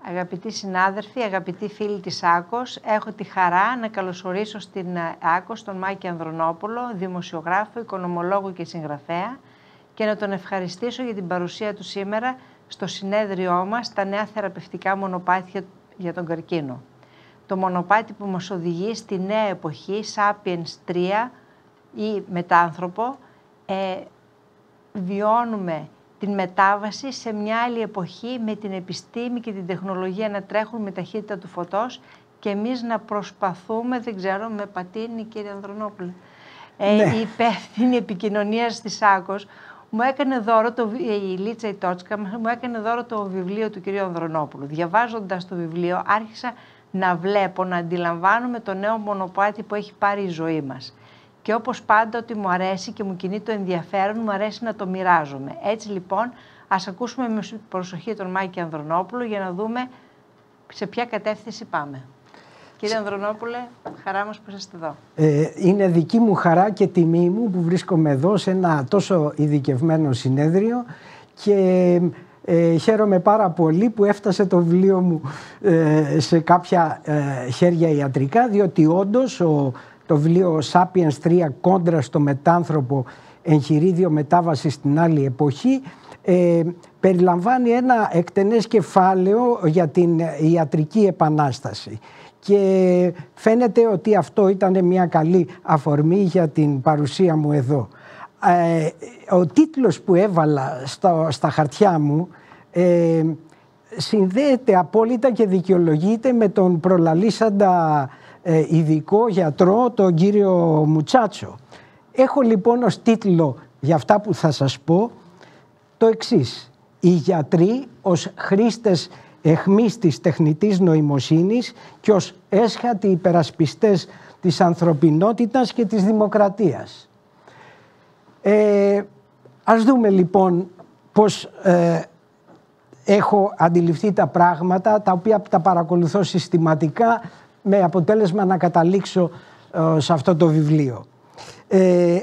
Αγαπητοί συνάδελφοι, αγαπητοί φίλοι της Άκος, έχω τη χαρά να καλωσορίσω στην Άκος τον Μάκη Ανδρονόπουλο, δημοσιογράφο, οικονομολόγο και συγγραφέα, και να τον ευχαριστήσω για την παρουσία του σήμερα στο συνέδριό μας «Τα νέα θεραπευτικά μονοπάτια για τον καρκίνο». Το μονοπάτι που μας οδηγεί στη νέα εποχή, Sapiens 3 ή μετάνθρωπο, βιώνουμε την μετάβαση σε μια άλλη εποχή με την επιστήμη και την τεχνολογία να τρέχουν με ταχύτητα του φωτός και εμείς να προσπαθούμε, δεν ξέρω, με πατίνι κύριε Ανδρονόπουλε, η υπεύθυνη επικοινωνία της Άκος μου έκανε δώρο, η Λίτσα Ιτότσκα μου έκανε δώρο το βιβλίο του κυρίου Ανδρονόπουλου. Διαβάζοντας το βιβλίο άρχισα να βλέπω, να αντιλαμβάνομαι το νέο μονοπάτι που έχει πάρει η ζωή μας. Και όπως πάντα ότι μου αρέσει και μου κινεί το ενδιαφέρον, μου αρέσει να το μοιράζομαι. Έτσι λοιπόν, ας ακούσουμε με προσοχή τον Μάκη Ανδρονόπουλο για να δούμε σε ποια κατεύθυνση πάμε. Κύριε Ανδρονόπουλε, χαρά μας που είστε εδώ. Είναι δική μου χαρά και τιμή μου που βρίσκομαι εδώ σε ένα τόσο ειδικευμένο συνέδριο και χαίρομαι πάρα πολύ που έφτασε το βιβλίο μου σε κάποια χέρια ιατρικά, διότι όντως το βιβλίο Sapiens 3 κόντρα στο μετάνθρωπο, εγχειρίδιο μετάβαση στην άλλη εποχή, περιλαμβάνει ένα εκτενές κεφάλαιο για την ιατρική επανάσταση. Και φαίνεται ότι αυτό ήταν μια καλή αφορμή για την παρουσία μου εδώ. Ο τίτλος που έβαλα στα χαρτιά μου συνδέεται απόλυτα και δικαιολογείται με τον προλαλήσαντα ειδικό γιατρό, τον κύριο Μουτσάτσο. Έχω λοιπόν ως τίτλο για αυτά που θα σας πω το εξής: οι γιατροί ως χρήστες αιχμής της τεχνητής νοημοσύνης και ως έσχατοι υπερασπιστές της ανθρωπινότητας και της δημοκρατίας. Ας δούμε λοιπόν πώς έχω αντιληφθεί τα πράγματα, τα οποία τα παρακολουθώ συστηματικά με αποτέλεσμα να καταλήξω σε αυτό το βιβλίο.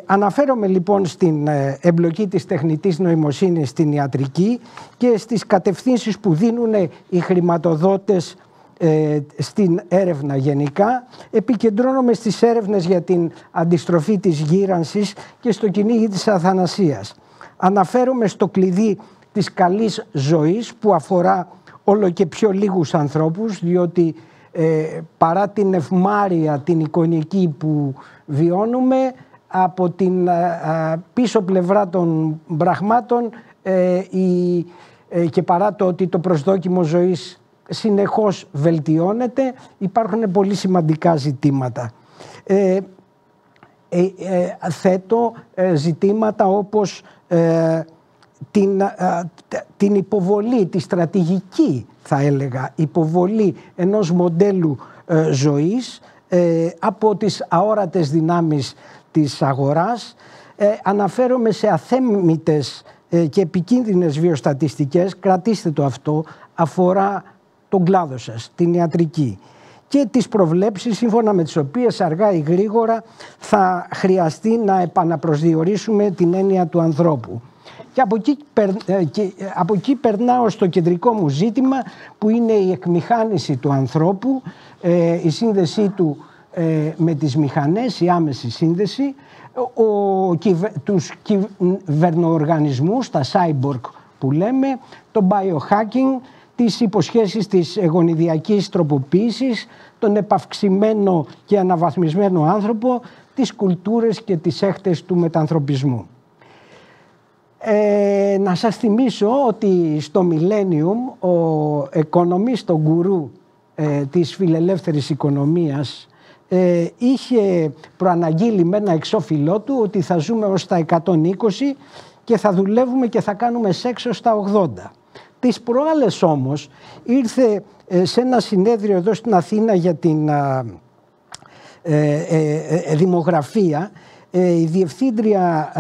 Αναφέρομαι λοιπόν στην εμπλοκή της τεχνητής νοημοσύνης στην ιατρική και στις κατευθύνσεις που δίνουν οι χρηματοδότες στην έρευνα γενικά. Επικεντρώνομαι στις έρευνες για την αντιστροφή της γύρανσης και στο κυνήγι της αθανασίας. Αναφέρομαι στο κλειδί της καλής ζωής που αφορά όλο και πιο λίγους ανθρώπους, διότι παρά την ευμάρεια, την εικονική που βιώνουμε, από την πίσω πλευρά των πραγμάτων και παρά το ότι το προσδόκιμο ζωής συνεχώς βελτιώνεται, υπάρχουν πολύ σημαντικά ζητήματα. Θέτω ζητήματα όπως την υποβολή, τη στρατηγική θα έλεγα υποβολή ενός μοντέλου ζωής από τις αόρατες δυνάμεις της αγοράς. Αναφέρομαι σε αθέμητες και επικίνδυνες βιοστατιστικές, κρατήστε το αυτό, αφορά τον κλάδο σας, την ιατρική, και τις προβλέψεις σύμφωνα με τις οποίες αργά ή γρήγορα θα χρειαστεί να επαναπροσδιορίσουμε την έννοια του ανθρώπου. Και από εκεί περνάω στο κεντρικό μου ζήτημα, που είναι η εκμηχάνηση του ανθρώπου, η σύνδεσή του με τις μηχανές, η άμεση σύνδεση, τους κυβερνοοργανισμούς, τα cyborg που λέμε, το biohacking, τις υποσχέσεις της γονιδιακής τροποποίησης, τον επαυξημένο και αναβαθμισμένο άνθρωπο, τις κουλτούρες και τις έχτες του μετανθρωπισμού. Να σας θυμίσω ότι στο Millennium ο οικονομίστ, ο γκουρού της φιλελεύθερης οικονομίας, είχε προαναγγείλει με ένα εξώφυλλό του ότι θα ζούμε ως τα 120 και θα δουλεύουμε και θα κάνουμε σεξ ως τα 80. Τις προάλλες όμως ήρθε σε ένα συνέδριο εδώ στην Αθήνα για την δημογραφία η διευθύντρια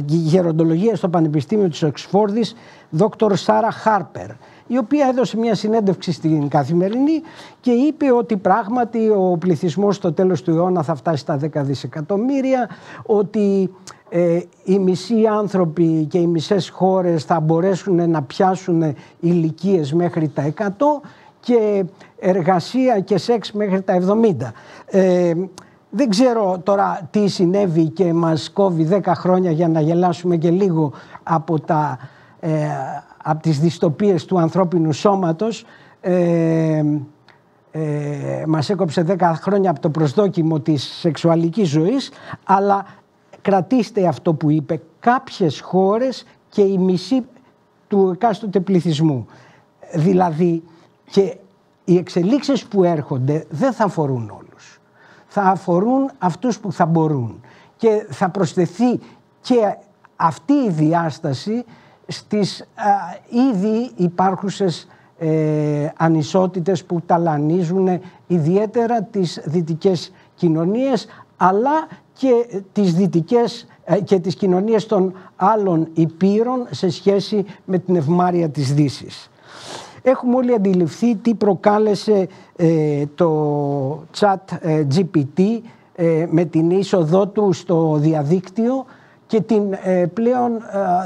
γεροντολογίας στο Πανεπιστήμιο της Οξφόρδης, Δόκτωρ Σάρα Χάρπερ, η οποία έδωσε μια συνέντευξη στην Καθημερινή και είπε ότι πράγματι ο πληθυσμός στο τέλος του αιώνα θα φτάσει στα 10 δισεκατομμύρια, ότι οι μισοί άνθρωποι και οι μισές χώρες θα μπορέσουν να πιάσουν ηλικίες μέχρι τα 100 και εργασία και σεξ μέχρι τα 70. Δεν ξέρω τώρα τι συνέβη και μας κόβει 10 χρόνια για να γελάσουμε και λίγο από τις δυστοπίες του ανθρώπινου σώματος. Μας έκοψε 10 χρόνια από το προσδόκιμο της σεξουαλικής ζωής, αλλά κρατήστε αυτό που είπε, κάποιες χώρες και η μισή του εκάστοτε πληθυσμού. Δηλαδή και οι εξελίξεις που έρχονται δεν θα αφορούν όλους. Θα αφορούν αυτούς που θα μπορούν και θα προσθεθεί και αυτή η διάσταση στις ήδη υπάρχουσες ανισότητες που ταλανίζουν ιδιαίτερα τις δυτικές κοινωνίες, αλλά και τις δυτικές και τις κοινωνίες των άλλων υπήρων σε σχέση με την ευμάρεια της Δύσης. Έχουμε όλοι αντιληφθεί τι προκάλεσε το chat GPT με την είσοδό του στο διαδίκτυο και την πλέον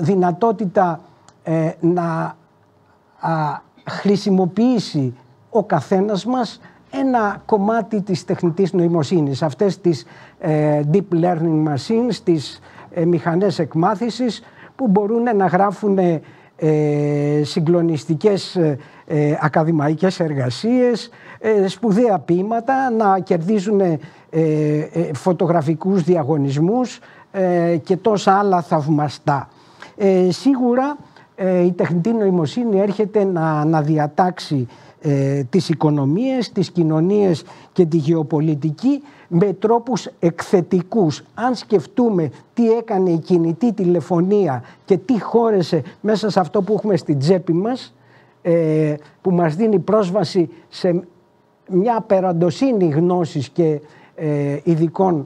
δυνατότητα να χρησιμοποιήσει ο καθένας μας ένα κομμάτι της τεχνητής νοημοσύνης, αυτές τις deep learning machines, τις μηχανές εκμάθησης που μπορούν να γράφουν συγκλονιστικές ακαδημαϊκές εργασίες, σπουδαία ποίηματα, να κερδίζουν φωτογραφικούς διαγωνισμούς και τόσα άλλα θαυμαστά. Σίγουρα η τεχνητή νοημοσύνη έρχεται να διατάξει τις οικονομίες, τις κοινωνίες και τη γεωπολιτική με τρόπους εκθετικούς. Αν σκεφτούμε τι έκανε η κινητή τηλεφωνία και τι χώρεσε μέσα σε αυτό που έχουμε στην τσέπη μας, που μας δίνει πρόσβαση σε μια περαντοσύνη γνώσης και ειδικών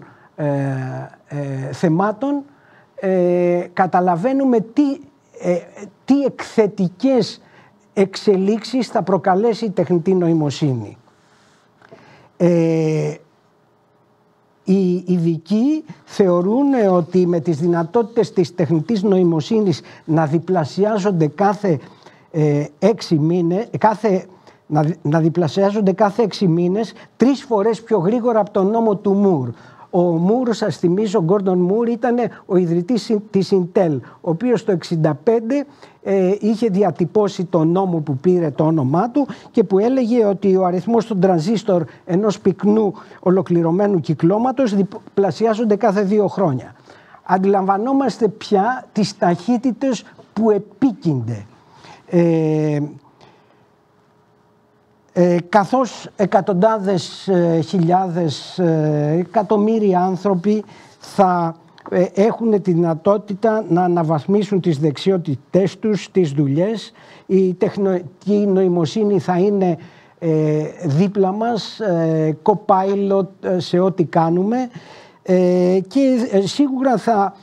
θεμάτων, καταλαβαίνουμε τι εκθετικές εξελίξεις θα προκαλέσει η τεχνητή νοημοσύνη. Οι ειδικοί θεωρούν ότι με τις δυνατότητες της τεχνητής νοημοσύνης να διπλασιάζονται κάθε 6 μήνες, να διπλασιάζονται κάθε 6 μήνες 3 φορές πιο γρήγορα από τον νόμο του Μουρ. Ο Μουρ, σας θυμίζω, ο Γκόρντον Μουρ ήταν ο ιδρυτής της Intel, ο οποίος το 1965 είχε διατυπώσει τον νόμο που πήρε το όνομά του και που έλεγε ότι ο αριθμός των τρανζίστορ ενός πυκνού ολοκληρωμένου κυκλώματος διπλασιάζονται κάθε 2 χρόνια. Αντιλαμβανόμαστε πια τις ταχύτητες που επίκυνται. Καθώς εκατοντάδες χιλιάδες εκατομμύρια άνθρωποι θα έχουν τη δυνατότητα να αναβαθμίσουν τις δεξιότητές τους, τις δουλειές, η τεχνητή νοημοσύνη θα είναι δίπλα μας, co-pilot σε ό,τι κάνουμε και σίγουρα θα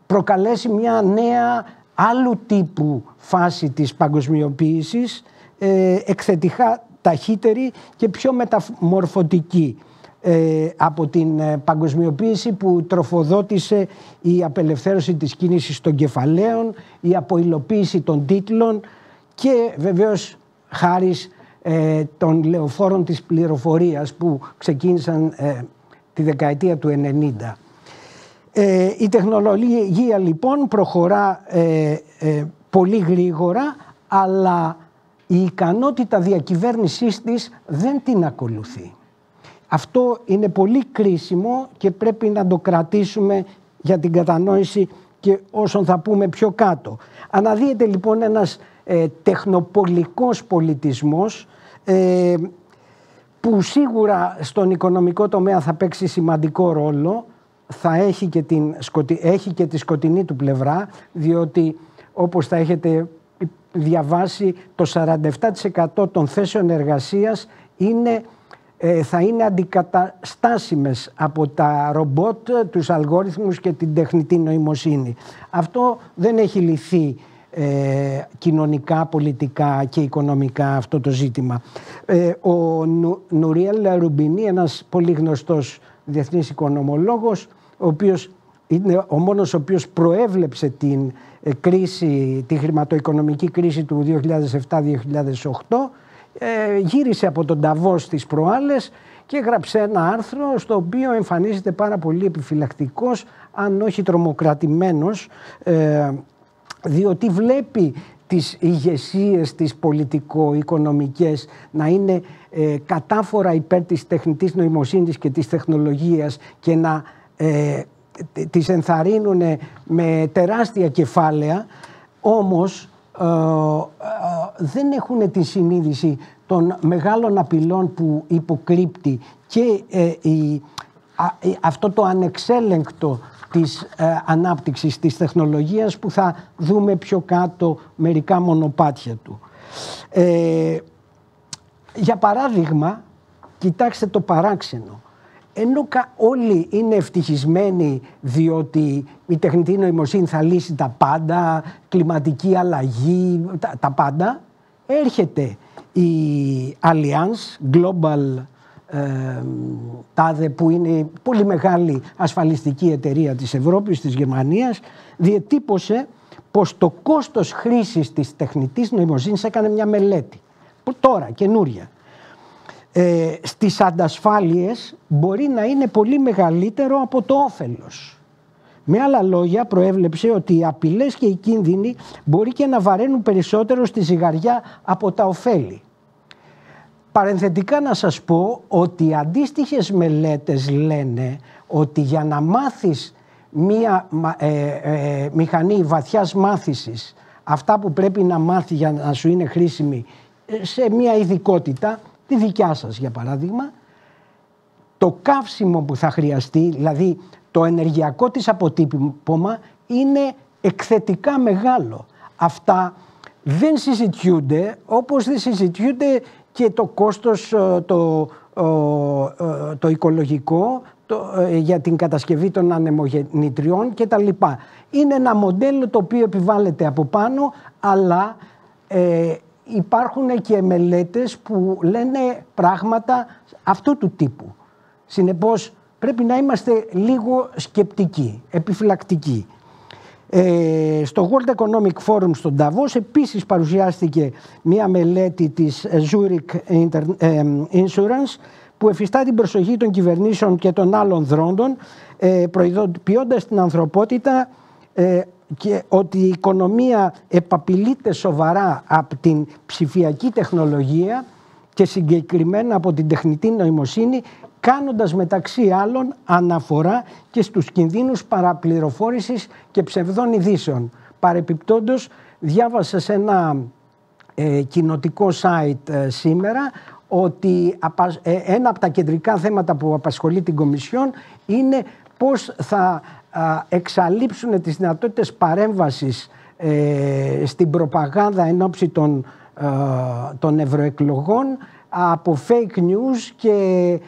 προκαλέσει μια νέα άλλου τύπου φάση της παγκοσμιοποίησης, εκθετικά ταχύτερη και πιο μεταμορφωτική από την παγκοσμιοποίηση που τροφοδότησε η απελευθέρωση της κίνησης των κεφαλαίων, η αποϊλοποίηση των τίτλων και βεβαίως χάρη των λεωφόρων της πληροφορίας που ξεκίνησαν τη δεκαετία του 90. Η τεχνολογία λοιπόν προχωρά πολύ γρήγορα, αλλά η ικανότητα διακυβέρνησής της δεν την ακολουθεί. Αυτό είναι πολύ κρίσιμο και πρέπει να το κρατήσουμε για την κατανόηση και όσων θα πούμε πιο κάτω. Αναδύεται λοιπόν ένας τεχνοπολικός πολιτισμός που σίγουρα στον οικονομικό τομέα θα παίξει σημαντικό ρόλο, θα έχει και τη σκοτεινή του πλευρά, διότι όπως θα έχετε διαβάσει το 47% των θέσεων εργασίας θα είναι αντικαταστάσιμες από τα ρομπότ, τους αλγόριθμους και την τεχνητή νοημοσύνη. Αυτό δεν έχει λυθεί κοινωνικά, πολιτικά και οικονομικά αυτό το ζήτημα. Ο Νουριέλ Ρουμπινί, ένας πολύ γνωστός διεθνής οικονομολόγος, ο οποίος είναι ο μόνος ο οποίος προέβλεψε τη χρηματοοικονομική κρίση του 2007-2008, γύρισε από τον Νταβός τις προάλλες και έγραψε ένα άρθρο στο οποίο εμφανίζεται πάρα πολύ επιφυλακτικός, αν όχι τρομοκρατημένος, διότι βλέπει τις ηγεσίες τις πολιτικο-οικονομικές να είναι κατάφορα υπέρ της τεχνητής νοημοσύνης και της τεχνολογίας και να τις ενθαρρύνουν με τεράστια κεφάλαια, όμως δεν έχουν τη συνείδηση των μεγάλων απειλών που υποκρύπτει και αυτό το ανεξέλεγκτο της ανάπτυξης της τεχνολογίας που θα δούμε πιο κάτω μερικά μονοπάτια του. Για παράδειγμα, κοιτάξτε το παράξενο. Ενώ όλοι είναι ευτυχισμένοι διότι η τεχνητή νοημοσύνη θα λύσει τα πάντα, κλιματική αλλαγή, τα πάντα, έρχεται η Allianz Global τάδε, που είναι πολύ μεγάλη ασφαλιστική εταιρεία της Ευρώπης, της Γερμανίας, διετύπωσε πως το κόστος χρήσης της τεχνητής νοημοσύνης, έκανε μια μελέτη τώρα καινούρια, στις αντασφάλειες μπορεί να είναι πολύ μεγαλύτερο από το όφελος. Με άλλα λόγια, προέβλεψε ότι οι απειλές και οι κίνδυνοι μπορεί και να βαραίνουν περισσότερο στη ζυγαριά από τα ωφέλη. Παρενθετικά να σας πω ότι αντίστοιχες μελέτες λένε ότι για να μάθεις μία μηχανή βαθιάς μάθησης, αυτά που πρέπει να μάθει για να σου είναι χρήσιμη σε μία ειδικότητα, τη δικιά σας για παράδειγμα, το καύσιμο που θα χρειαστεί, δηλαδή το ενεργειακό της αποτύπωμα, είναι εκθετικά μεγάλο. Αυτά δεν συζητιούνται, όπως δεν συζητιούνται και το κόστος το οικολογικό για την κατασκευή των ανεμογεννητριών και τα λοιπά. Είναι ένα μοντέλο το οποίο επιβάλλεται από πάνω, αλλά υπάρχουν και μελέτες που λένε πράγματα αυτού του τύπου. Συνεπώς πρέπει να είμαστε λίγο σκεπτικοί, επιφυλακτικοί. Στο World Economic Forum στον Davos επίσης παρουσιάστηκε μία μελέτη της Zurich Insurance που εφιστά την προσοχή των κυβερνήσεων και των άλλων δρόντων, προειδοποιώντας την ανθρωπότητα και ότι η οικονομία επαπειλείται σοβαρά από την ψηφιακή τεχνολογία και συγκεκριμένα από την τεχνητή νοημοσύνη, κάνοντας μεταξύ άλλων αναφορά και στους κινδύνους παραπληροφόρησης και ψευδών ειδήσεων. Παρεπιπτόντως, διάβασα σε ένα κοινοτικό site σήμερα ότι ένα από τα κεντρικά θέματα που απασχολεί την Κομισιόν είναι πώς θα εξαλείψουν τις δυνατότητες παρέμβασης στην προπαγάνδα εν ώψη των ευρωεκλογών από fake news και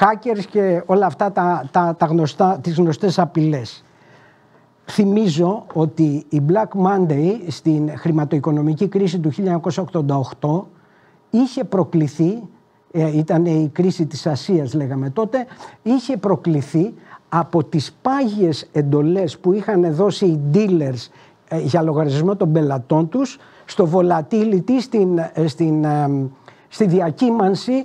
hackers και όλα αυτά τις γνωστές απειλές. Θυμίζω ότι η Black Monday στην χρηματοοικονομική κρίση του 1988 είχε προκληθεί, ήταν η κρίση της Ασίας λέγαμε τότε, είχε προκληθεί από τις πάγιες εντολές που είχαν δώσει οι dealers για λογαριασμό των πελατών τους στο volatility, στη διακύμανση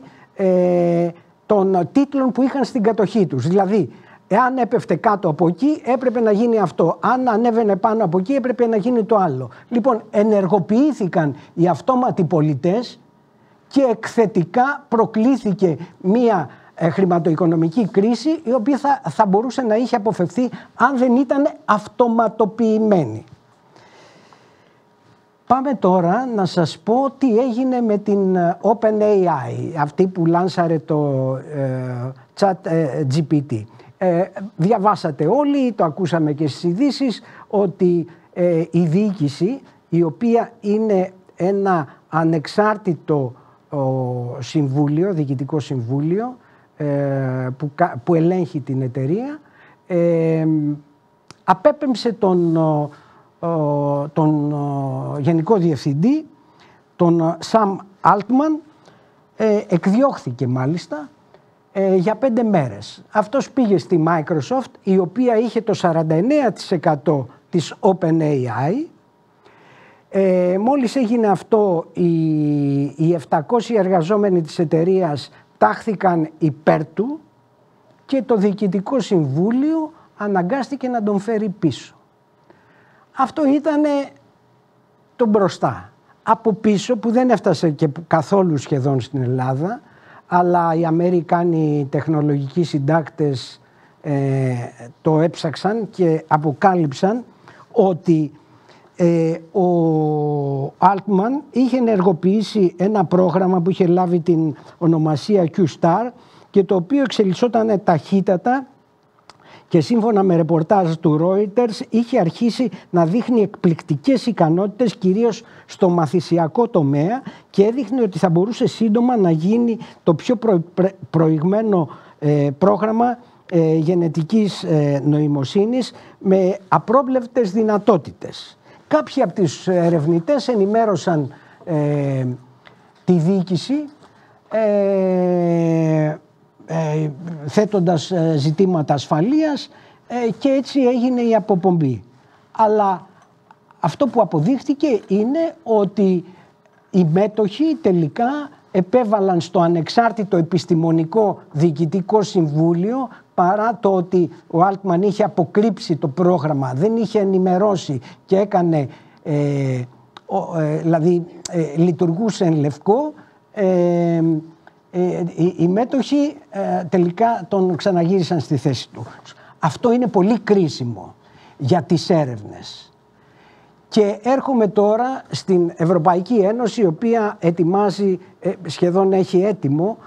των τίτλων που είχαν στην κατοχή τους. Δηλαδή, εάν έπεφτε κάτω από εκεί έπρεπε να γίνει αυτό, αν ανέβαινε πάνω από εκεί έπρεπε να γίνει το άλλο. Λοιπόν, ενεργοποιήθηκαν οι αυτόματοι πολιτές και εκθετικά προκλήθηκε μία χρηματοοικονομική κρίση η οποία θα μπορούσε να είχε αποφευθεί αν δεν ήταν αυτοματοποιημένη. Πάμε τώρα να σας πω τι έγινε με την OpenAI, αυτή που λάνσαρε το ChatGPT. Διαβάσατε όλοι, το ακούσαμε και στις ειδήσεις, ότι η διοίκηση, η οποία είναι ένα ανεξάρτητο συμβούλιο, διοικητικό συμβούλιο, που ελέγχει την εταιρεία, απέπεμψε τον Γενικό Διευθυντή, τον Sam Altman, εκδιώχθηκε μάλιστα για 5 μέρες. Αυτός πήγε στη Microsoft, η οποία είχε το 49% της OpenAI, Μόλις έγινε αυτό, οι 700 εργαζόμενοι της εταιρείας τάχθηκαν υπέρ του και το Διοικητικό Συμβούλιο αναγκάστηκε να τον φέρει πίσω. Αυτό ήταν το μπροστά. Από πίσω, που δεν έφτασε και καθόλου σχεδόν στην Ελλάδα, αλλά οι Αμερικάνοι τεχνολογικοί συντάκτες το έψαξαν και αποκάλυψαν ότι ο Altman είχε ενεργοποιήσει ένα πρόγραμμα που είχε λάβει την ονομασία Q-Star και το οποίο εξελισσόταν ταχύτατα και σύμφωνα με ρεπορτάζ του Reuters είχε αρχίσει να δείχνει εκπληκτικές ικανότητες κυρίως στο μαθησιακό τομέα και έδειχνε ότι θα μπορούσε σύντομα να γίνει το πιο προηγμένο πρόγραμμα γενετικής νοημοσύνης με απρόβλεπτες δυνατότητες. Κάποιοι από τους ερευνητές ενημέρωσαν τη διοίκηση θέτοντας ζητήματα ασφαλείας και έτσι έγινε η αποπομπή. Αλλά αυτό που αποδείχτηκε είναι ότι οι μέτοχοι τελικά επέβαλαν στο ανεξάρτητο επιστημονικό διοικητικό συμβούλιο, παρά το ότι ο Altman είχε αποκρύψει το πρόγραμμα, δεν είχε ενημερώσει και έκανε, δηλαδή λειτουργούσε εν λευκό, οι μέτοχοι τελικά τον ξαναγύρισαν στη θέση του. Αυτό είναι πολύ κρίσιμο για τις έρευνες. Και έρχομαι τώρα στην Ευρωπαϊκή Ένωση, η οποία ετοιμάζει, σχεδόν έχει έτοιμο,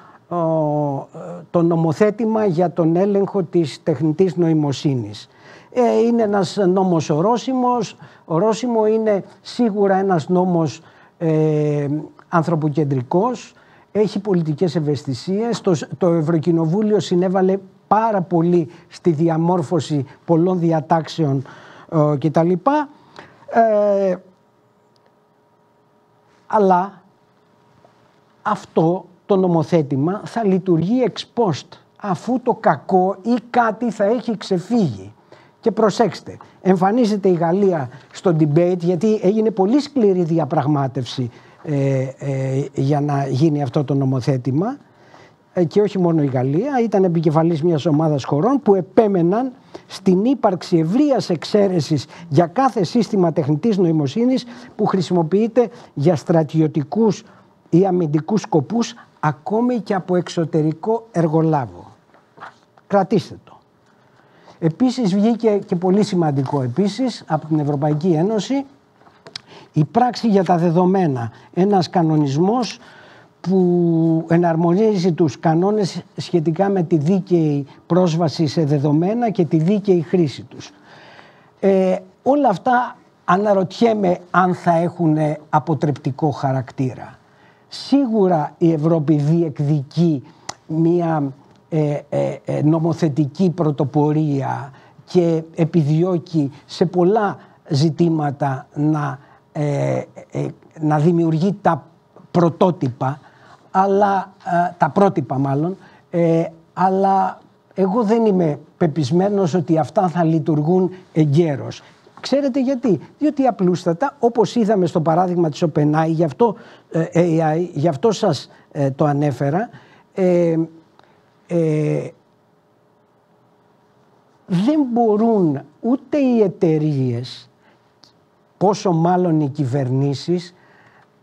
το νομοθέτημα για τον έλεγχο της τεχνητής νοημοσύνης. Είναι ένας νόμος ορόσημος. Ορόσημο είναι σίγουρα ένας νόμος ανθρωποκεντρικός. Έχει πολιτικές ευαισθησίες. Το Ευρωκοινοβούλιο συνέβαλε πάρα πολύ στη διαμόρφωση πολλών διατάξεων κτλ. Αλλά αυτό το νομοθέτημα θα λειτουργεί ex post, αφού το κακό ή κάτι θα έχει ξεφύγει. Και προσέξτε, εμφανίζεται η Γαλλία στο debate, γιατί έγινε πολύ σκληρή διαπραγμάτευση για να γίνει αυτό το νομοθέτημα, και όχι μόνο η Γαλλία, ήταν επικεφαλής μιας ομάδας χωρών που επέμεναν στην ύπαρξη ευρείας εξαίρεσης για κάθε σύστημα τεχνητής νοημοσύνης που χρησιμοποιείται για στρατιωτικούς ή αμυντικούς σκοπούς, ακόμη και από εξωτερικό εργολάβο. Κρατήστε το. Επίσης βγήκε και πολύ σημαντικό επίσης από την Ευρωπαϊκή Ένωση η πράξη για τα δεδομένα, ένας κανονισμός που εναρμονίζει τους κανόνες σχετικά με τη δίκαιη πρόσβαση σε δεδομένα και τη δίκαιη χρήση τους. Όλα αυτά αναρωτιέμαι αν θα έχουν αποτρεπτικό χαρακτήρα. Σίγουρα η Ευρώπη διεκδικεί μια νομοθετική πρωτοπορία και επιδιώκει σε πολλά ζητήματα να δημιουργεί τα πρωτότυπα, αλλά, τα πρότυπα μάλλον, αλλά εγώ δεν είμαι πεπισμένος ότι αυτά θα λειτουργούν εγκαίρως. Ξέρετε γιατί? Διότι απλούστατα, όπως είδαμε στο παράδειγμα της OpenAI, γι' αυτό σας το ανέφερα, δεν μπορούν ούτε οι εταιρείες, πόσο μάλλον οι κυβερνήσεις,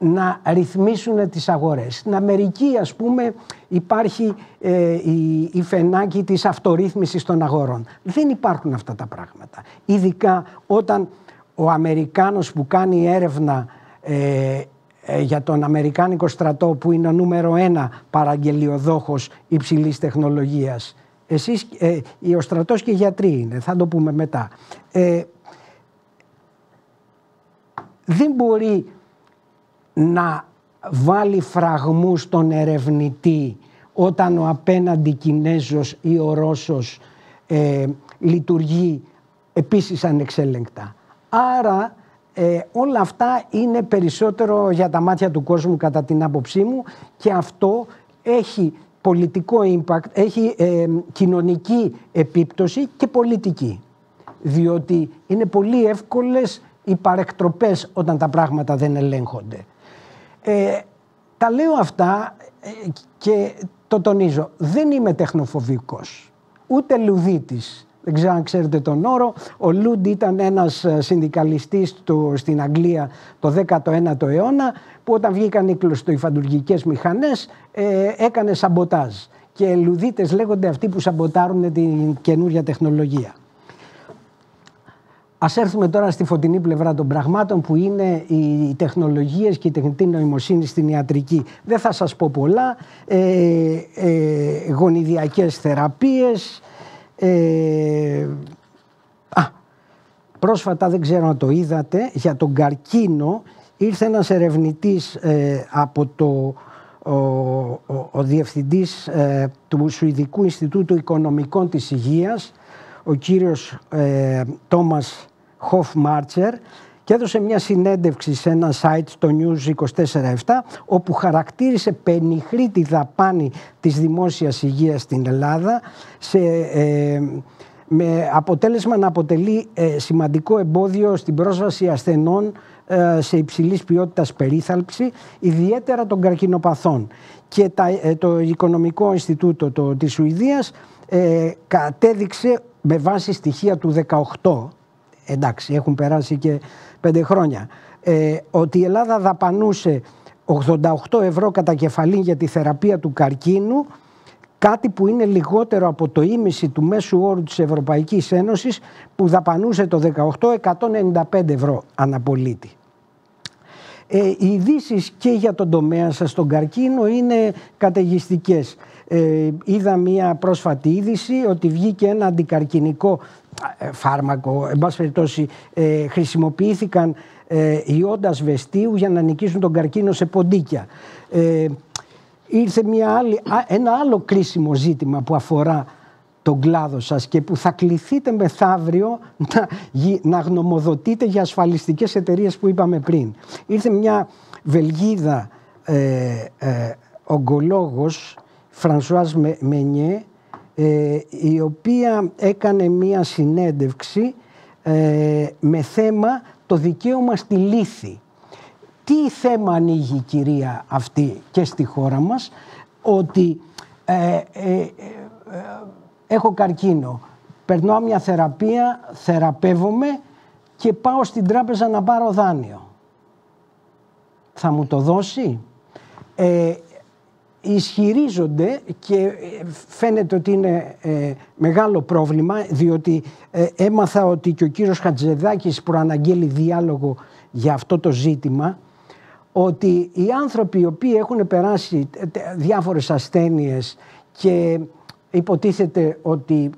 να ρυθμίσουν τις αγορές. Στην Αμερική, ας πούμε, υπάρχει η φενάκη της αυτορύθμισης των αγορών. Δεν υπάρχουν αυτά τα πράγματα. Ειδικά όταν ο Αμερικάνος που κάνει έρευνα για τον Αμερικάνικο στρατό, που είναι ο νούμερο 1 παραγγελιοδόχος υψηλής τεχνολογίας. Εσείς, ο στρατός και οι γιατροί είναι, θα το πούμε μετά. Δεν μπορεί να βάλει φραγμούς στον ερευνητή όταν ο απέναντι Κινέζος ή ο Ρώσος λειτουργεί επίσης ανεξέλεγκτα. Άρα όλα αυτά είναι περισσότερο για τα μάτια του κόσμου, κατά την άποψή μου, και αυτό έχει πολιτικό impact, έχει κοινωνική επίπτωση και πολιτική. Διότι είναι πολύ εύκολες οι παρεκτροπές όταν τα πράγματα δεν ελέγχονται. Τα λέω αυτά και το τονίζω. Δεν είμαι τεχνοφοβικός, ούτε λουδίτης. Δεν ξέρω αν ξέρετε τον όρο. Ο Λούντ ήταν ένας συνδικαλιστής στην Αγγλία το 19ο αιώνα που όταν βγήκαν οι κλωστοϊφαντουργικές μηχανές έκανε σαμποτάζ. Και λουδίτες λέγονται αυτοί που σαμποτάρουν την καινούρια τεχνολογία. Ας έρθουμε τώρα στη φωτεινή πλευρά των πραγμάτων που είναι οι τεχνολογίες και η τεχνητή νοημοσύνη στην ιατρική. Δεν θα σας πω πολλά. Γονιδιακές θεραπείες. Πρόσφατα, δεν ξέρω αν το είδατε, για τον καρκίνο ήρθε ένας ερευνητής από ο διευθυντής του Σουηδικού Ινστιτούτου Οικονομικών της Υγείας, ο κύριος Τόμας Χοφμάρτσερ, και έδωσε μια συνέντευξη σε ένα site, το News 24/7, όπου χαρακτήρισε πενιχρή τη δαπάνη της δημόσιας υγείας στην Ελλάδα, με αποτέλεσμα να αποτελεί σημαντικό εμπόδιο στην πρόσβαση ασθενών σε υψηλής ποιότητας περίθαλψη, ιδιαίτερα των καρκινοπαθών. Και το Οικονομικό Ινστιτούτο της Σουηδίας κατέδειξε με βάση στοιχεία του 18, εντάξει έχουν περάσει και 5 χρόνια, ότι η Ελλάδα δαπανούσε 88 ευρώ κατά κεφαλήν για τη θεραπεία του καρκίνου, κάτι που είναι λιγότερο από το ίμιση του μέσου όρου της Ευρωπαϊκής Ένωσης που δαπανούσε το 18 195 ευρώ αναπολίτη. Οι ειδήσεις και για τον τομέα σας, τον καρκίνο, είναι καταιγιστικές. Είδα μία πρόσφατη είδηση ότι βγήκε ένα αντικαρκινικό φάρμακο, εν πάση περιπτώσει χρησιμοποιήθηκαν ιόντας βεστίου για να νικήσουν τον καρκίνο σε ποντίκια. Ήρθε ένα άλλο κρίσιμο ζήτημα που αφορά τον κλάδο σας και που θα κληθείτε μεθαύριο να γνωμοδοτείτε για ασφαλιστικές εταιρείες που είπαμε πριν. Ήρθε μια Βελγίδα ογκολόγος, Φρανσουάζ Μενιέ, η οποία έκανε μια συνέντευξη με θέμα το δικαίωμα στη λύθη. Τι θέμα ανοίγει η κυρία αυτή και στη χώρα μας? Ότι έχω καρκίνο, περνάω μια θεραπεία, θεραπεύομαι και πάω στην τράπεζα να πάρω δάνειο. Θα μου το δώσει? Ισχυρίζονται, και φαίνεται ότι είναι μεγάλο πρόβλημα, διότι έμαθα ότι και ο κύριος Χατζηδάκης προαναγγέλει διάλογο για αυτό το ζήτημα, ότι οι άνθρωποι οι οποίοι έχουν περάσει διάφορες ασθένειες και υποτίθεται ότι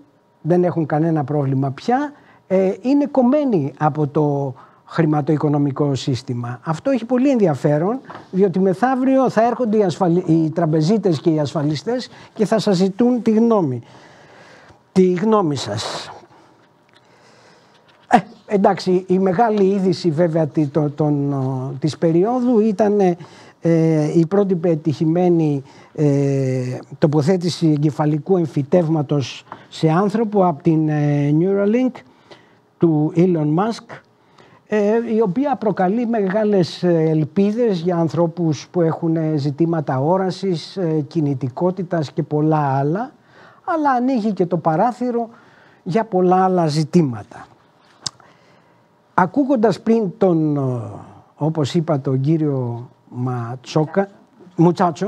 δεν έχουν κανένα πρόβλημα πια, είναι κομμένοι από το χρηματοοικονομικό σύστημα. Αυτό έχει πολύ ενδιαφέρον, διότι μεθαύριο θα έρχονται οι τραπεζίτες και οι ασφαλιστές και θα σας ζητούν τη γνώμη σας. Εντάξει, η μεγάλη είδηση βέβαια της περίοδου ήταν η πρώτη πετυχημένη τοποθέτηση εγκεφαλικού εμφυτεύματος σε άνθρωπο από την Neuralink του Elon Musk, η οποία προκαλεί μεγάλες ελπίδες για ανθρώπους που έχουν ζητήματα όρασης, κινητικότητας και πολλά άλλα, αλλά ανοίγει και το παράθυρο για πολλά άλλα ζητήματα. Ακούγοντας πριν όπως είπα, τον κύριο Μουτσάτσο,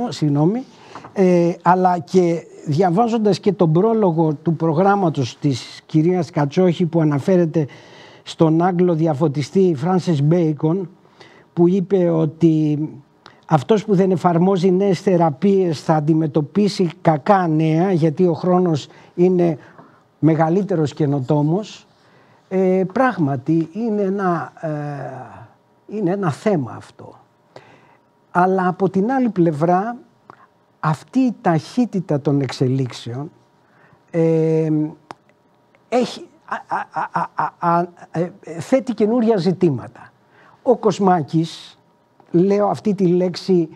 αλλά και διαβάζοντας και τον πρόλογο του προγράμματος της κυρίας Κατσόχη που αναφέρεται στον Άγγλο διαφωτιστή Φράνσις Μπέικον, που είπε ότι αυτός που δεν εφαρμόζει νέες θεραπείες θα αντιμετωπίσει κακά νέα, γιατί ο χρόνος είναι μεγαλύτερος καινοτόμος. Πράγματι είναι ένα θέμα αυτό. Αλλά από την άλλη πλευρά αυτή η ταχύτητα των εξελίξεων θέτει καινούρια ζητήματα. Ο Κοσμάκης, λέω αυτή τη λέξη,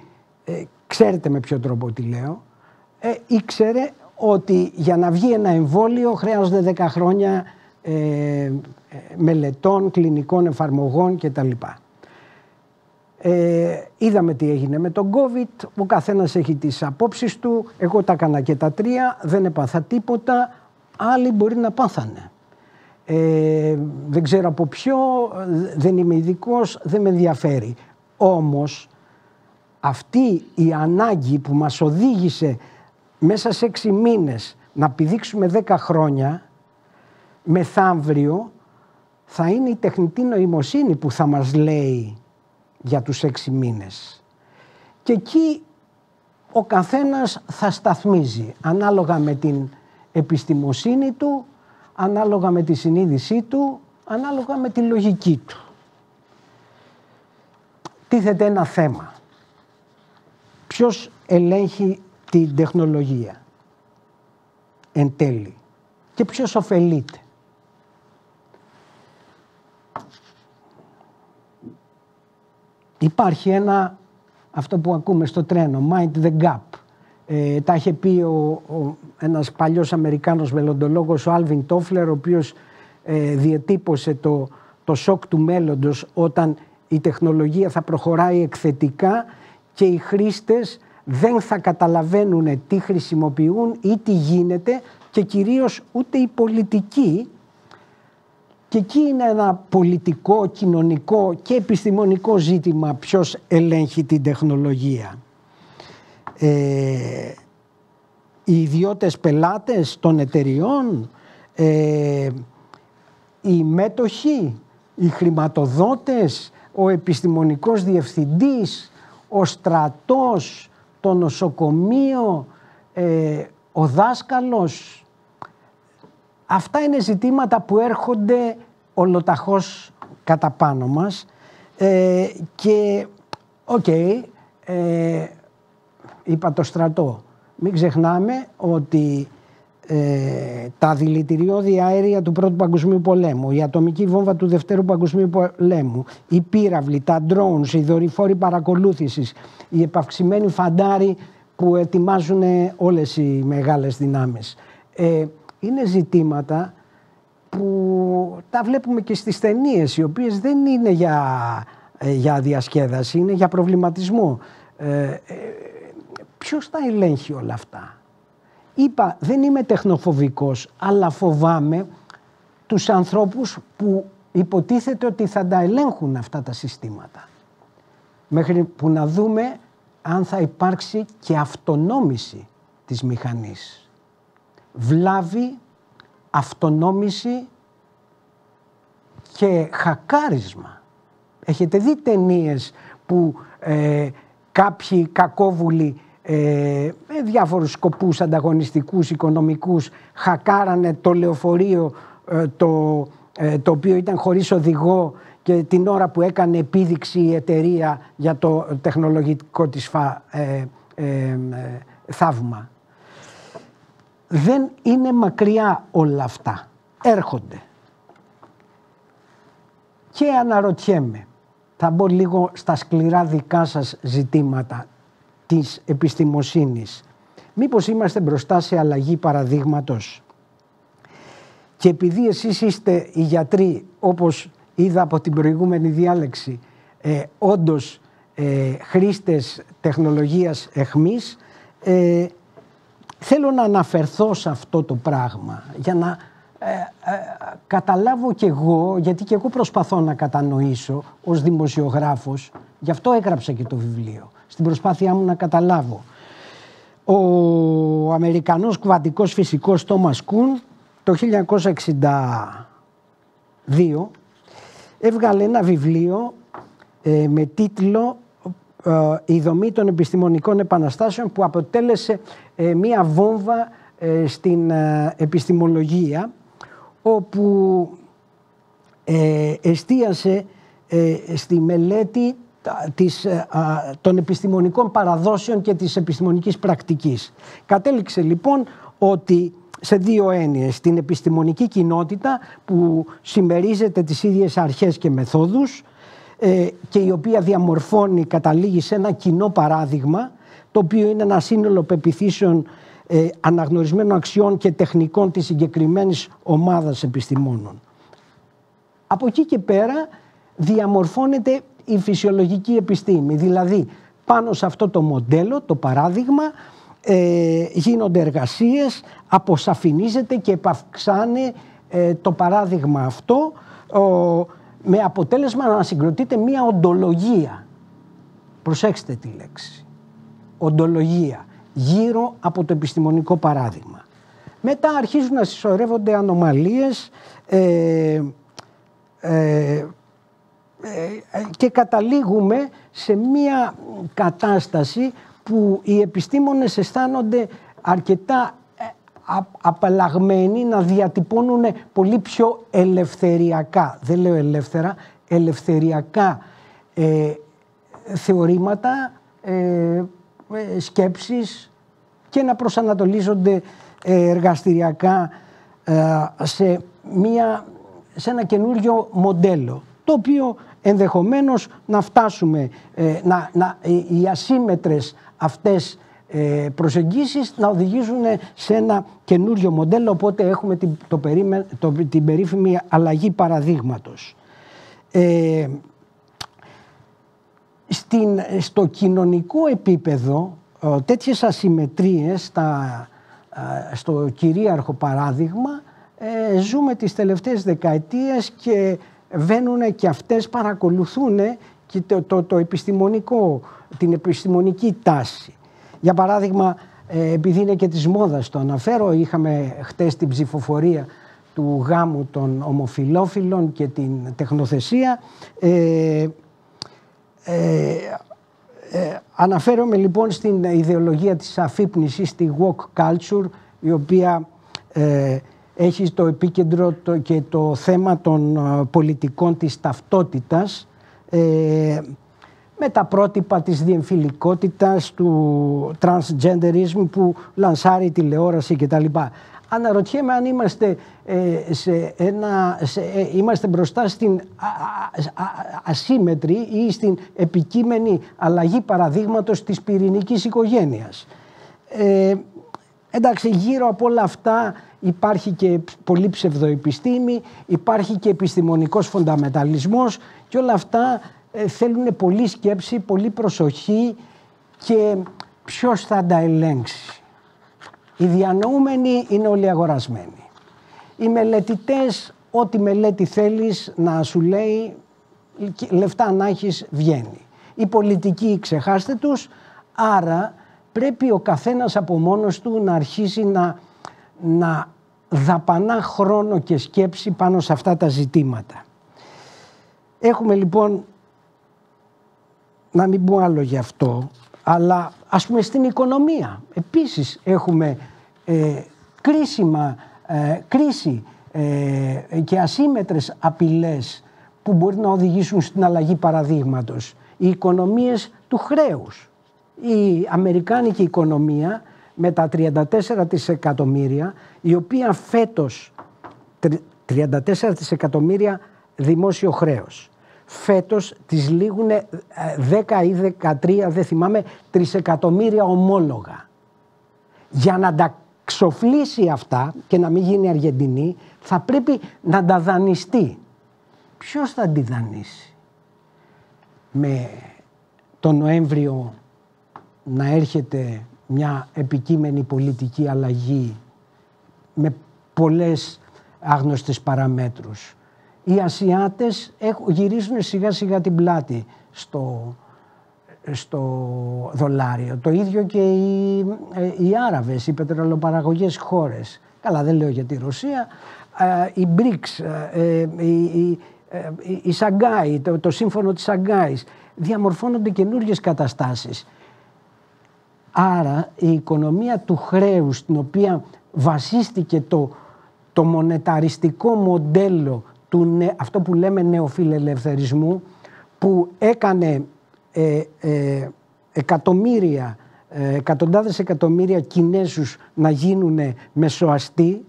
ξέρετε με ποιο τρόπο τη λέω, ήξερε ότι για να βγει ένα εμβόλιο χρειάζονται 10 χρόνια μελετών, κλινικών εφαρμογών κτλ. Είδαμε τι έγινε με τον COVID, ο καθένας έχει τις απόψεις του, εγώ τα έκανα και τα 3, δεν έπαθα τίποτα, άλλοι μπορεί να πάθανε. Δεν ξέρω από ποιο, δεν είμαι ειδικός, δεν με ενδιαφέρει. Όμως αυτή η ανάγκη που μας οδήγησε μέσα σε 6 μήνες να πηδήξουμε 10 χρόνια, μεθαύριο θα είναι η τεχνητή νοημοσύνη που θα μας λέει για τους 6 μήνες. Και εκεί ο καθένας θα σταθμίζει ανάλογα με την επιστημοσύνη του, ανάλογα με τη συνείδησή του, ανάλογα με τη λογική του. Τίθεται ένα θέμα. Ποιος ελέγχει την τεχνολογία εν τέλει και ποιος ωφελείται. Υπάρχει αυτό που ακούμε στο τρένο, mind the gap. Τα είχε πει ένας παλιός Αμερικάνος μελλοντολόγος, ο Άλβιν Τόφλερ, ο οποίος διετύπωσε το σοκ του μέλλοντος, όταν η τεχνολογία θα προχωράει εκθετικά και οι χρήστες δεν θα καταλαβαίνουν τι χρησιμοποιούν ή τι γίνεται, και κυρίως ούτε οι πολιτικοί. Και εκεί είναι ένα πολιτικό, κοινωνικό και επιστημονικό ζήτημα ποιος ελέγχει την τεχνολογία. Οι ιδιώτες πελάτες των εταιριών, οι μέτοχοι, οι χρηματοδότες, ο επιστημονικός διευθυντής, ο στρατός, το νοσοκομείο, ο δάσκαλος. Αυτά είναι ζητήματα που έρχονται ολοταχώς κατά πάνω μας και είπα το στρατό. Μην ξεχνάμε ότι τα δηλητηριώδη αέρια του Πρώτου Παγκοσμίου Πολέμου, η ατομική βόμβα του Δευτέρου Παγκοσμίου Πολέμου, οι πύραυλοι, τα drones, οι δορυφόροι παρακολούθησης, οι επαυξημένοι φαντάροι που ετοιμάζουν όλες οι μεγάλες δυνάμεις. Είναι ζητήματα που τα βλέπουμε και στις ταινίες, οι οποίες δεν είναι για διασκέδαση, είναι για προβληματισμό. Ποιος τα ελέγχει όλα αυτά? Είπα, δεν είμαι τεχνοφοβικός, αλλά φοβάμαι τους ανθρώπους που υποτίθεται ότι θα τα ελέγχουν αυτά τα συστήματα. Μέχρι που να δούμε αν θα υπάρξει και αυτονόμηση της μηχανής. Βλάβη, αυτονόμηση και χακάρισμα. Έχετε δει ταινίες που κάποιοι κακόβουλοι με διάφορους σκοπούς ανταγωνιστικούς, οικονομικούς, χακάρανε το λεωφορείο το οποίο ήταν χωρίς οδηγό, και την ώρα που έκανε επίδειξη η εταιρεία για το τεχνολογικό της θαύμα. Δεν είναι μακριά όλα αυτά. Έρχονται. Και αναρωτιέμαι, θα μπω λίγο στα σκληρά δικά σας ζητήματα της επιστημοσύνης. Μήπως είμαστε μπροστά σε αλλαγή παραδείγματος? Και επειδή εσείς είστε οι γιατροί, όπως είδα από την προηγούμενη διάλεξη, όντως χρήστες τεχνολογίας εχμής, θέλω να αναφερθώ σε αυτό το πράγμα για να καταλάβω κι εγώ, γιατί κι εγώ προσπαθώ να κατανοήσω ως δημοσιογράφος, γι' αυτό έγραψα και το βιβλίο, στην προσπάθειά μου να καταλάβω. Ο Αμερικανός κουβαντικός φυσικός Τόμας Κουν το 1962 έβγαλε ένα βιβλίο με τίτλο «Η δομή των επιστημονικών επαναστάσεων», που αποτέλεσε μία βόμβα στην επιστημολογία, όπου εστίασε στη μελέτη των επιστημονικών παραδόσεων και της επιστημονικής πρακτικής. Κατέληξε λοιπόν ότι σε δύο έννοιες: την επιστημονική κοινότητα που συμμερίζεται τις ίδιες αρχές και μεθόδους και η οποία διαμορφώνει, καταλήγει σε ένα κοινό παράδειγμα, το οποίο είναι ένα σύνολο πεποιθήσεων αναγνωρισμένων αξιών και τεχνικών της συγκεκριμένης ομάδας επιστημόνων. Από εκεί και πέρα διαμορφώνεται η φυσιολογική επιστήμη, δηλαδή πάνω σε αυτό το μοντέλο, το παράδειγμα, γίνονται εργασίες, αποσαφηνίζεται και επαυξάνει το παράδειγμα αυτό, με αποτέλεσμα να συγκροτείται μία οντολογία. Προσέξτε τη λέξη. Οντολογία. Γύρω από το επιστημονικό παράδειγμα. Μετά αρχίζουν να συσσωρεύονται ανομαλίες και καταλήγουμε σε μία κατάσταση που οι επιστήμονες αισθάνονται αρκετά απαλλαγμένοι να διατυπώνουν πολύ πιο ελευθεριακά, δεν λέω ελεύθερα, ελευθεριακά θεωρήματα, σκέψεις και να προσανατολίζονται εργαστηριακά σε ένα καινούριο μοντέλο, το οποίο ενδεχομένως να φτάσουμε, οι ασύμμετρες αυτές προσεγγίσεις να οδηγήσουν σε ένα καινούριο μοντέλο, οπότε έχουμε την περίφημη αλλαγή παραδείγματος. Στο κοινωνικό επίπεδο τέτοιες ασυμμετρίες στο κυρίαρχο παράδειγμα ζούμε τις τελευταίες δεκαετίες και βαίνουν και αυτές, παρακολουθούν και την επιστημονική τάση. Για παράδειγμα, επειδή είναι και της μόδας το αναφέρω, είχαμε χτες την ψηφοφορία του γάμου των ομοφυλόφιλων και την τεχνοθεσία. Αναφέρομαι λοιπόν στην ιδεολογία της αφύπνισης, τη woke culture, η οποία έχει στο επίκεντρο και το θέμα των πολιτικών της ταυτότητας, με τα πρότυπα της διεμφυλικότητας, του transgenderism που λανσάρει η τηλεόραση κτλ. Αναρωτιέμαι αν είμαστε μπροστά στην ασύμμετρη ή στην επικείμενη αλλαγή παραδείγματος της πυρηνικής οικογένειας. Εντάξει, γύρω από όλα αυτά υπάρχει και πολύ ψευδοεπιστήμη, υπάρχει και επιστημονικός φονταμεταλισμός και όλα αυτά θέλουν πολλή σκέψη, πολλή προσοχή και ποιος θα τα ελέγξει. Οι διανοούμενοι είναι όλοι αγορασμένοι. Οι μελετητές, ό,τι μελέτη θέλεις να σου λέει, λεφτά να έχεις βγαίνει. Οι πολιτικοί, ξεχάστε τους, άρα πρέπει ο καθένας από μόνος του να αρχίσει να δαπανά χρόνο και σκέψη πάνω σε αυτά τα ζητήματα. Έχουμε λοιπόν, να μην πω άλλο γι' αυτό, αλλά ας πούμε στην οικονομία επίσης έχουμε κρίση και ασύμμετρες απειλές που μπορεί να οδηγήσουν στην αλλαγή παραδείγματος. Οι οικονομίες του χρέους. Η αμερικάνικη οικονομία με τα 34 δισεκατομμύρια, η οποία φέτος 34 δισεκατομμύρια δημόσιο χρέος. Φέτος τις λήγουν 10 ή 13, δεν θυμάμαι, τρισεκατομμύρια ομόλογα. Για να τα ξοφλήσει αυτά και να μην γίνει Αργεντινή, θα πρέπει να τα δανειστεί. Ποιος θα τη δανείσει? Με τον Νοέμβριο να έρχεται μια επικείμενη πολιτική αλλαγή με πολλές άγνωστες παραμέτρους. Οι Ασιάτες γυρίζουν σιγά σιγά την πλάτη στο δολάριο. Το ίδιο και οι Άραβες, οι πετρελαιοπαραγωγές χώρες. Καλά, δεν λέω για τη Ρωσία. Οι BRICS, η Σαγκάη, το σύμφωνο της Σαγκάης. Διαμορφώνονται καινούργιες καταστάσεις. Άρα η οικονομία του χρέους, στην οποία βασίστηκε το μονεταριστικό μοντέλο, αυτό που λέμε νεοφιλελευθερισμού, που έκανε εκατοντάδες εκατομμύρια Κινέζους να γίνουν μεσοαστοί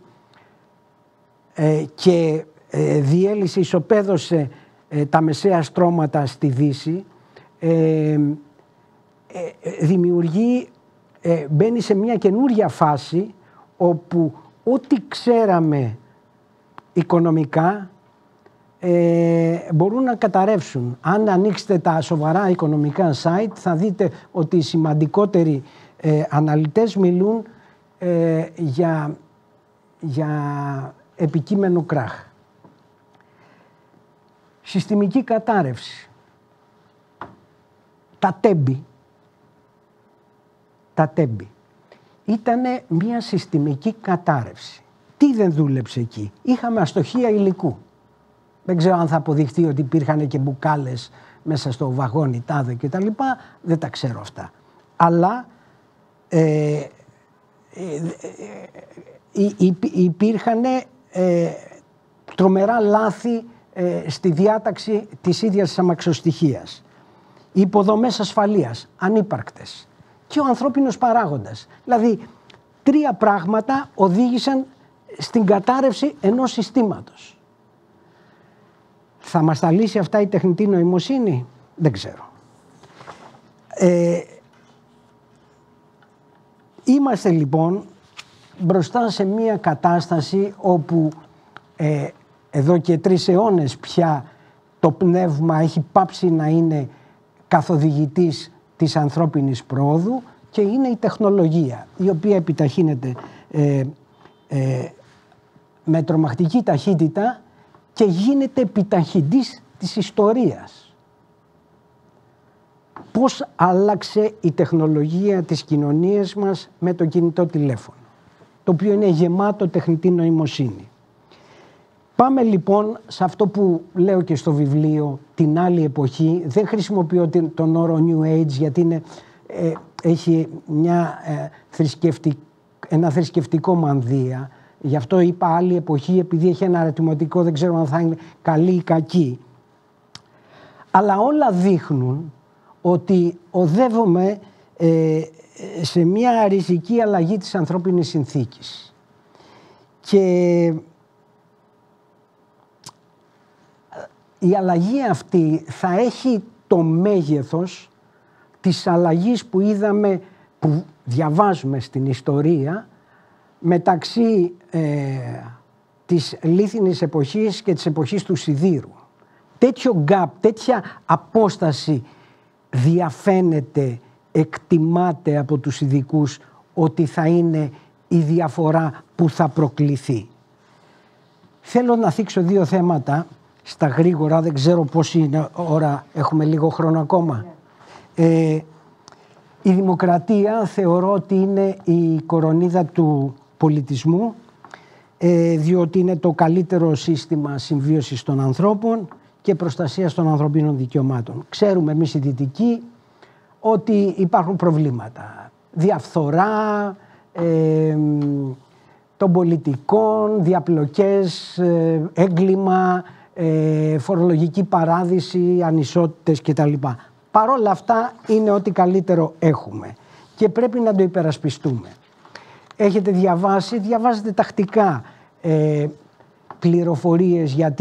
και διέλυσε, ισοπαίδωσε τα μεσαία στρώματα στη Δύση, δημιουργεί μπαίνει σε μια καινούρια φάση όπου ό,τι ξέραμε οικονομικά μπορούν να καταρρεύσουν. Αν ανοίξετε τα σοβαρά οικονομικά site θα δείτε ότι οι σημαντικότεροι αναλυτές μιλούν για επικείμενο κράχ. Συστημική κατάρρευση. Τα τέμπη. Ήτανε μια συστημική κατάρρευση. Τι δεν δούλεψε εκεί? Είχαμε αστοχία υλικού. Δεν ξέρω αν θα αποδειχθεί ότι υπήρχαν και μπουκάλες μέσα στο βαγόνι τάδε και τα λοιπά. Δεν τα ξέρω αυτά. Αλλά υπήρχαν τρομερά λάθη στη διάταξη της ίδιας της αμαξοστοιχείας. Οι υποδομές ασφαλείας, ανύπαρκτες. Και ο ανθρώπινος παράγοντας. Δηλαδή, 3 πράγματα οδήγησαν στην κατάρρευση ενός συστήματος. Θα μας τα λύσει αυτά η τεχνητή νοημοσύνη? Δεν ξέρω. Είμαστε λοιπόν μπροστά σε μια κατάσταση όπου εδώ και 3 αιώνες πια το πνεύμα έχει πάψει να είναι καθοδηγητής της ανθρώπινης πρόοδου και είναι η τεχνολογία, η οποία επιταχύνεται με τρομακτική ταχύτητα και γίνεται επιταχυντής της ιστορίας. Πώς άλλαξε η τεχνολογία της κοινωνίας μας με το κινητό τηλέφωνο, το οποίο είναι γεμάτο τεχνητή νοημοσύνη. Πάμε λοιπόν σε αυτό που λέω και στο βιβλίο, την άλλη εποχή. Δεν χρησιμοποιώ τον όρο New Age γιατί έχει ένα θρησκευτικό μανδύα. Γι' αυτό είπα άλλη εποχή, επειδή έχει ένα ερωτηματικό, δεν ξέρω αν θα είναι καλή ή κακή. Αλλά όλα δείχνουν ότι οδεύουμε σε μια ριζική αλλαγή της ανθρώπινης συνθήκης. Και η αλλαγή αυτή θα έχει το μέγεθος της αλλαγής που είδαμε, που διαβάζουμε στην ιστορία, μεταξύ της λίθινης εποχής και της εποχής του σιδήρου. Τέτοιο gap, τέτοια απόσταση διαφαίνεται, εκτιμάται από τους ειδικούς ότι θα είναι η διαφορά που θα προκληθεί. Θέλω να θίξω 2 θέματα στα γρήγορα, δεν ξέρω πόση ώρα έχουμε, λίγο χρόνο ακόμα. Η δημοκρατία θεωρώ ότι είναι η κορονίδα του πολιτισμού, διότι είναι το καλύτερο σύστημα συμβίωσης των ανθρώπων και προστασίας των ανθρωπίνων δικαιωμάτων. Ξέρουμε εμείς οι δυτικοί ότι υπάρχουν προβλήματα. Διαφθορά των πολιτικών, διαπλοκές, έγκλημα, φορολογική παράδειση, ανισότητες κτλ. Παρόλα αυτά είναι ό,τι καλύτερο έχουμε και πρέπει να το υπερασπιστούμε. Έχετε διαβάζετε τακτικά πληροφορίες για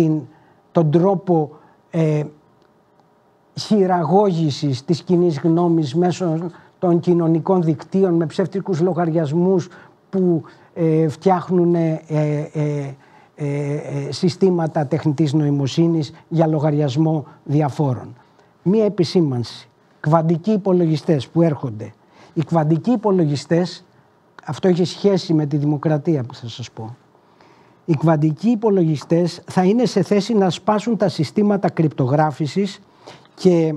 τον τρόπο χειραγώγησης της κοινής γνώμης μέσω των κοινωνικών δικτύων με ψεύτικους λογαριασμούς που φτιάχνουν συστήματα τεχνητής νοημοσύνης για λογαριασμό διαφόρων. Μία επισήμανση. Κβαντικοί υπολογιστές που έρχονται. Οι κβαντικοί υπολογιστές, αυτό έχει σχέση με τη δημοκρατία που θα σας πω. Οι κβαντικοί υπολογιστές θα είναι σε θέση να σπάσουν τα συστήματα κρυπτογράφησης και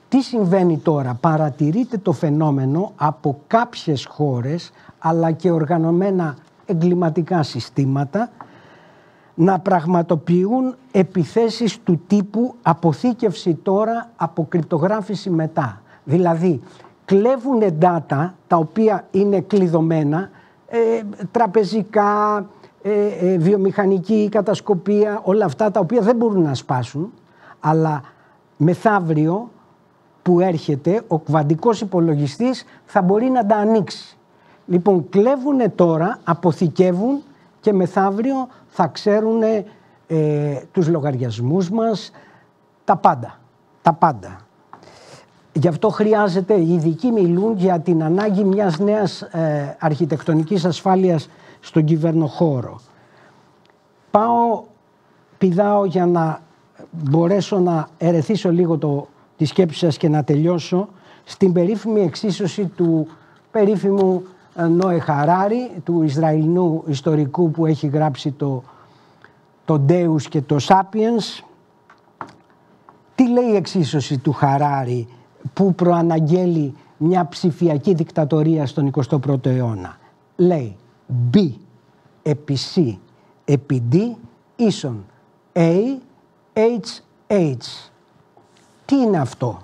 τι συμβαίνει τώρα? Παρατηρείται το φαινόμενο από κάποιες χώρες αλλά και οργανωμένα εγκληματικά συστήματα να πραγματοποιούν επιθέσεις του τύπου αποθήκευση τώρα, αποκρυπτογράφηση μετά. Δηλαδή κλέβουν data τα οποία είναι κλειδωμένα, τραπεζικά, βιομηχανική κατασκοπία, όλα αυτά τα οποία δεν μπορούν να σπάσουν, αλλά μεθαύριο που έρχεται ο κβαντικός υπολογιστής θα μπορεί να τα ανοίξει. Λοιπόν, κλέβουν τώρα, αποθηκεύουν και μεθαύριο θα ξέρουν τους λογαριασμούς μας, τα πάντα. Γι' αυτό χρειάζεται, οι ειδικοί μιλούν για την ανάγκη μιας νέας αρχιτεκτονικής ασφάλειας στον κυβερνοχώρο. Πηδάω για να μπορέσω να ερεθίσω λίγο τη σκέψη σας και να τελειώσω στην περίφημη εξίσωση του περίφημου Νόε Χαράρι, του Ισραηλινού ιστορικού που έχει γράψει το Deus και το Sapiens. Τι λέει η εξίσωση του Χαράρι που προαναγγέλει μια ψηφιακή δικτατορία στον 21ο αιώνα? Λέει B επί C επί D ίσον A H H. Τι είναι αυτό?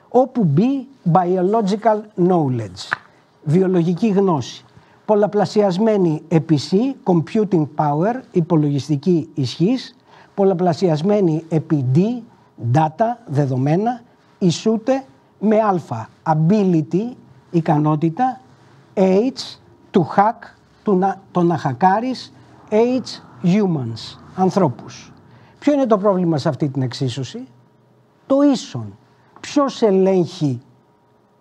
Όπου B biological knowledge, βιολογική γνώση, πολλαπλασιασμένη επί C computing power, υπολογιστική ισχύς, πολλαπλασιασμένη επί D data, δεδομένα, ισούται με α ability, ικανότητα, H to hack, το να χακάρεις, H humans, ανθρώπους. Ποιο είναι το πρόβλημα σε αυτή την εξίσωση? Το ίσον. Ποιος ελέγχει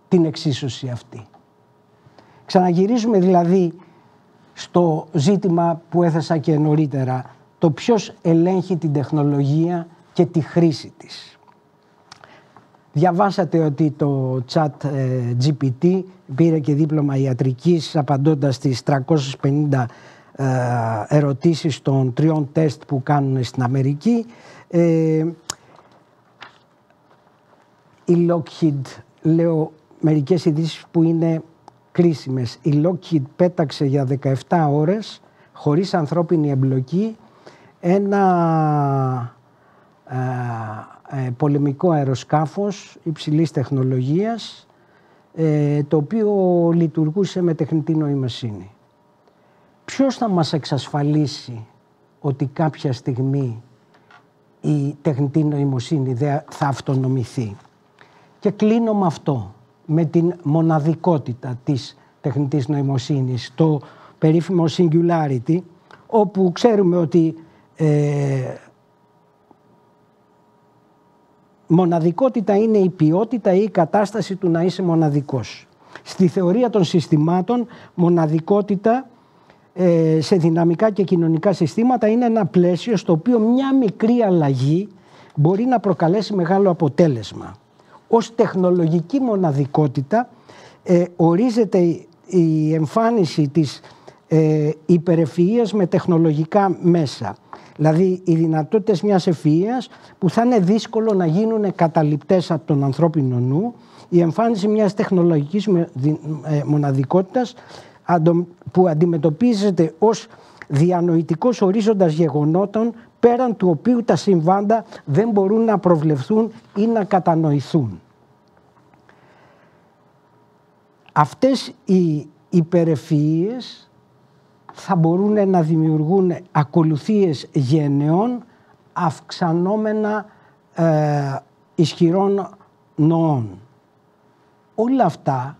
την εξίσωση αυτή? Ξαναγυρίζουμε δηλαδή στο ζήτημα που έθεσα και νωρίτερα, το ποιος ελέγχει την τεχνολογία και τη χρήση της. Διαβάσατε ότι το chat GPT πήρε και δίπλωμα ιατρικής απαντώντας στις 350 ερωτήσεις των 3 τεστ που κάνουν στην Αμερική. Η Lockheed, λέω μερικές ειδήσεις που είναι κρίσιμες. Η Lockheed πέταξε για 17 ώρες χωρίς ανθρώπινη εμπλοκή ένα πολεμικό αεροσκάφος υψηλής τεχνολογίας, το οποίο λειτουργούσε με τεχνητή νοημοσύνη. Ποιος θα μας εξασφαλίσει ότι κάποια στιγμή η τεχνητή νοημοσύνη θα αυτονομηθεί? Και κλείνω με αυτό, με την μοναδικότητα της τεχνητής νοημοσύνης, το περίφημο singularity, όπου ξέρουμε ότι μοναδικότητα είναι η ποιότητα ή η κατάσταση του να είσαι μοναδικός. Στη θεωρία των συστημάτων, μοναδικότητα σε δυναμικά και κοινωνικά συστήματα είναι ένα πλαίσιο στο οποίο μια μικρή αλλαγή μπορεί να προκαλέσει μεγάλο αποτέλεσμα. Ως τεχνολογική μοναδικότητα ορίζεται η εμφάνιση της υπερευφυΐας με τεχνολογικά μέσα. Δηλαδή οι δυνατότητες μιας ευφυΐας που θα είναι δύσκολο να γίνουν καταληπτές από τον ανθρώπινο νου, η εμφάνιση μιας τεχνολογικής μοναδικότητας που αντιμετωπίζεται ως διανοητικός ορίζοντας γεγονότων πέραν του οποίου τα συμβάντα δεν μπορούν να προβλεφθούν ή να κατανοηθούν. Αυτές οι υπερευφυΐες θα μπορούν να δημιουργούν ακολουθίες γενεών αυξανόμενα ισχυρών νοών. Όλα αυτά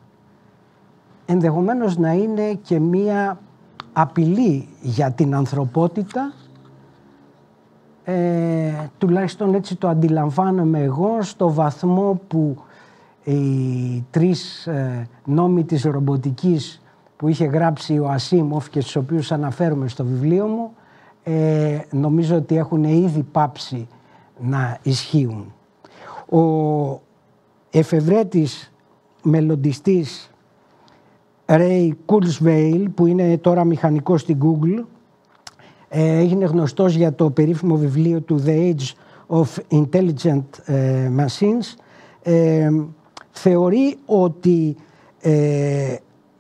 ενδεχομένως να είναι και μία απειλή για την ανθρωπότητα, τουλάχιστον έτσι το αντιλαμβάνομαι εγώ, στο βαθμό που οι 3 νόμοι της ρομποτικής που είχε γράψει ο Ασίμοφ και στους οποίους αναφέρομαι στο βιβλίο μου, νομίζω ότι έχουν ήδη πάψει να ισχύουν. Ο εφευρέτης μελλοντιστής Ray Kurzweil, που είναι τώρα μηχανικός στην Google, έγινε γνωστός για το περίφημο βιβλίο του The Age of Intelligent Machines. Θεωρεί ότι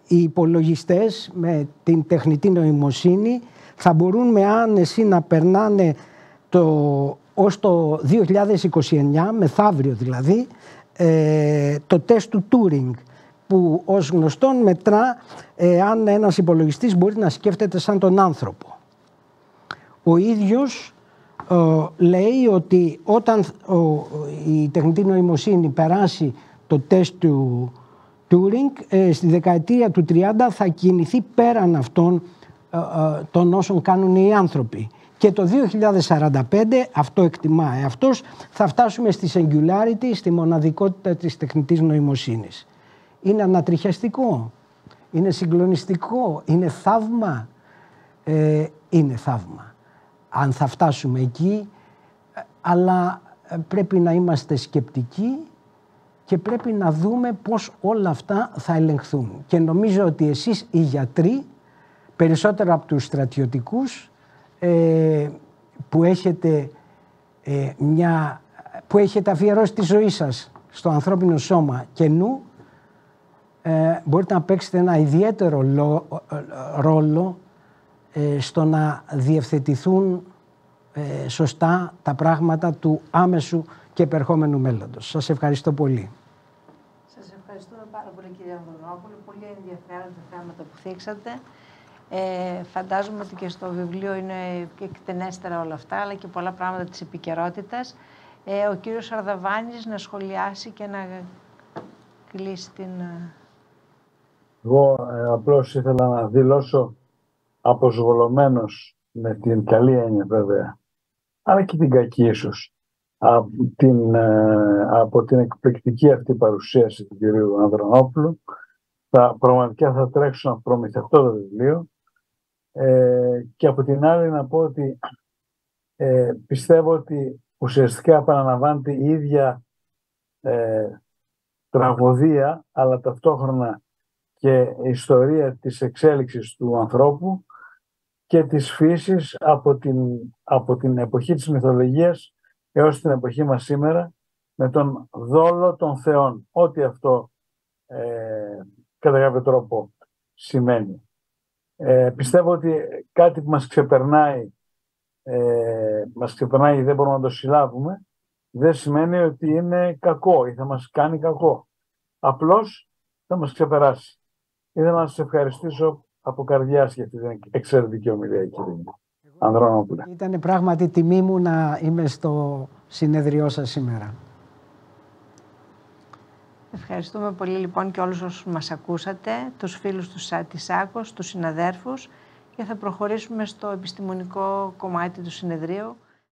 οι υπολογιστές με την τεχνητή νοημοσύνη θα μπορούν με άνεση να περνάνε ως το 2029, μεθαύριο δηλαδή, το τεστ του Turing, που ως γνωστόν μετρά αν ένας υπολογιστής μπορεί να σκέφτεται σαν τον άνθρωπο. Ο ίδιος λέει ότι όταν η τεχνητή νοημοσύνη περάσει το τεστ του Turing, στη δεκαετία του 30 θα κινηθεί πέραν αυτών των όσων κάνουν οι άνθρωποι και το 2045, αυτό εκτιμά αυτός, θα φτάσουμε στη singularity, στη μοναδικότητα της τεχνητής νοημοσύνης. Είναι ανατριχιαστικό, είναι συγκλονιστικό, είναι θαύμα. Είναι θαύμα. Αν θα φτάσουμε εκεί, αλλά πρέπει να είμαστε σκεπτικοί και πρέπει να δούμε πώς όλα αυτά θα ελεγχθούν. Και νομίζω ότι εσείς οι γιατροί, περισσότερο από τους στρατιωτικούς, που έχετε αφιερώσει τη ζωή σας στο ανθρώπινο σώμα και νου, μπορείτε να παίξετε ένα ιδιαίτερο ρόλο στο να διευθετηθούν σωστά τα πράγματα του άμεσου και επερχόμενου μέλλοντος. Σας ευχαριστώ πολύ. Σας ευχαριστούμε πάρα πολύ, κύριε Ανδρωνόπουλε. Πολύ ενδιαφέροντα θέματα που θίξατε. Φαντάζομαι ότι και στο βιβλίο είναι εκτενέστερα όλα αυτά, αλλά και πολλά πράγματα της επικαιρότητας. Ο κύριος Αρδαβάνης να σχολιάσει και να κλείσει την... Εγώ απλώς ήθελα να δηλώσω αποσβολωμένος, με την καλή έννοια βέβαια, αλλά και την κακή ίσως, από την εκπληκτική αυτή παρουσίαση του κυρίου Ανδρωνόπουλου. Πραγματικά θα τρέξω να προμηθευτώ το βιβλίο, και από την άλλη να πω ότι πιστεύω ότι ουσιαστικά επαναλαμβάνεται η ίδια τραγωδία, αλλά ταυτόχρονα και ιστορία της εξέλιξης του ανθρώπου και της φύσης από την εποχή της μυθολογίας έως την εποχή μας σήμερα, με τον δόλο των θεών, ό,τι αυτό κατά κάποιο τρόπο σημαίνει. Πιστεύω ότι κάτι που μας ξεπερνάει, δεν μπορούμε να το συλλάβουμε, δεν σημαίνει ότι είναι κακό ή θα μας κάνει κακό. Απλώς θα μας ξεπεράσει. Ήθελα να σας ευχαριστήσω από καρδιάς για αυτή την εξαιρετική ομιλία, κύριε Ανδρωνόπουλε. Ήταν πράγματι τιμή μου να είμαι στο συνεδριό σας σήμερα. Ευχαριστούμε πολύ λοιπόν και όλους όσους μας ακούσατε, τους φίλους της ΑΚΟΣ, τους συναδέρφους, και θα προχωρήσουμε στο επιστημονικό κομμάτι του συνεδρίου.